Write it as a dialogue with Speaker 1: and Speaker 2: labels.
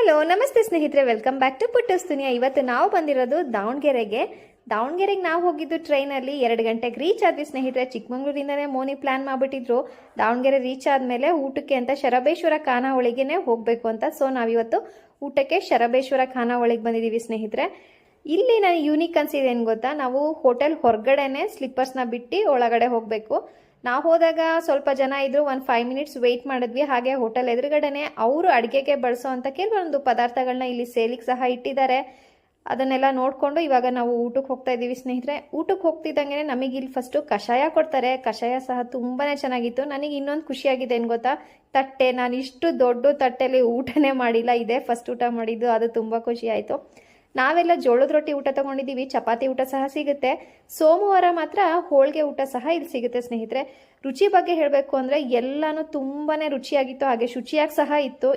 Speaker 1: Hello ನಮಸ್ತೆ ಸ್ನೇಹಿತರೆ, welcome back to ಪುಟ್ಟೂಸ್ ದುನಿಯಾ. ಇವತ್ತು ನಾವು ಬಂದಿರೋದು ದಾವಣಗೆರೆಗೆ ನಾವು ಹೋಗಿದ್ದು ಟ್ರೈನಲ್ಲಿ 2 ಗಂಟೆಗೆ ರೀಚ್ ಆದ್ವಿ ಸ್ನೇಹಿತರೆ. ಚಿಕ್ಕಮಂಗ್ಳೂರಿಂದನೇ ಮೋನಿ ಪ್ಲಾನ್ ಮಾಡಿಬಿಟ್ಟಿದ್ರು ದಾವಣಗೆರೆ ರೀಚ್ ಆದಮೇಲೆ ಊಟಕ್ಕೆ ಅಂತ ಶರಬೇಶ್ವರ ಖಾನಾವಳಿಗೆ ಹೋಗಬೇಕು ಅಂತ. ಸೊ ನಾವಿವತ್ತು ಊಟಕ್ಕೆ ಶರಬೇಶ್ವರ ಖಾನಾವಳಿಗೆ ಬಂದಿದ್ದೀವಿ ಸ್ನೇಹಿತರೆ. ಇಲ್ಲಿ ನಾನು ಯೂನಿಕ್ ಅನ್ಸಿದೆ ಏನು ಗೊತ್ತಾ, ನಾವು ಹೋಟೆಲ್ ಹೊರಗಡೆನೆ ಸ್ಲಿಪ್ಪರ್ಸ್ನ ಬಿಟ್ಟು ಒಳಗಡೆ ಹೋಗಬೇಕು. ನಾವು ಹೋದಾಗ ಸ್ವಲ್ಪ ಜನ ಇದ್ರು, 5 ಮಿನಿಟ್ಸ್ ವೆಯ್ಟ್ ಮಾಡಿದ್ವಿ. ಹಾಗೆ ಹೋಟೆಲ್ ಎದುರುಗಡೆನೆ ಅವರು ಅಡುಗೆಗೆ ಬಳಸೋ ಅಂತ ಕೆಲವೊಂದು ಪದಾರ್ಥಗಳನ್ನ ಇಲ್ಲಿ ಸೇಲಿಗೆ ಸಹ ಇಟ್ಟಿದ್ದಾರೆ. ಅದನ್ನೆಲ್ಲ ನೋಡಿಕೊಂಡು ಇವಾಗ ನಾವು ಊಟಕ್ಕೆ ಹೋಗ್ತಾ ಇದ್ದೀವಿ ಸ್ನೇಹಿತರೆ. ಊಟಕ್ಕೆ ಹೋಗ್ತಿದ್ದಂಗೆ ನಮಗೆ ಇಲ್ಲಿ ಫಸ್ಟು ಕಷಾಯ ಕೊಡ್ತಾರೆ. ಕಷಾಯ ಸಹ ತುಂಬಾ ಚೆನ್ನಾಗಿತ್ತು. ನನಗೆ ಇನ್ನೊಂದು ಖುಷಿಯಾಗಿದೆ ಏನು ಗೊತ್ತಾ, ತಟ್ಟೆ, ನಾನು ಇಷ್ಟು ದೊಡ್ಡ ತಟ್ಟೆಯಲ್ಲಿ ಊಟನೇ ಮಾಡಿಲ್ಲ, ಇದೇ ಫಸ್ಟ್ ಊಟ ಮಾಡಿದ್ದು. ಅದು ತುಂಬ ಖುಷಿ ಆಯಿತು. ನಾವೆಲ್ಲ ಜೋಳದ ರೊಟ್ಟಿ ಊಟ ತಗೊಂಡಿದ್ದೀವಿ, ಚಪಾತಿ ಊಟ ಸಹ ಸಿಗುತ್ತೆ. ಸೋಮವಾರ ಮಾತ್ರ ಹೋಳಿಗೆ ಊಟ ಸಹ ಇಲ್ಲಿ ಸಿಗುತ್ತೆ ಸ್ನೇಹಿತರೆ. ರುಚಿ ಬಗ್ಗೆ ಹೇಳಬೇಕು ಅಂದರೆ ಎಲ್ಲನೂ ತುಂಬಾ ರುಚಿಯಾಗಿತ್ತು, ಹಾಗೆ ಶುಚಿಯಾಗಿ ಸಹ ಇತ್ತು.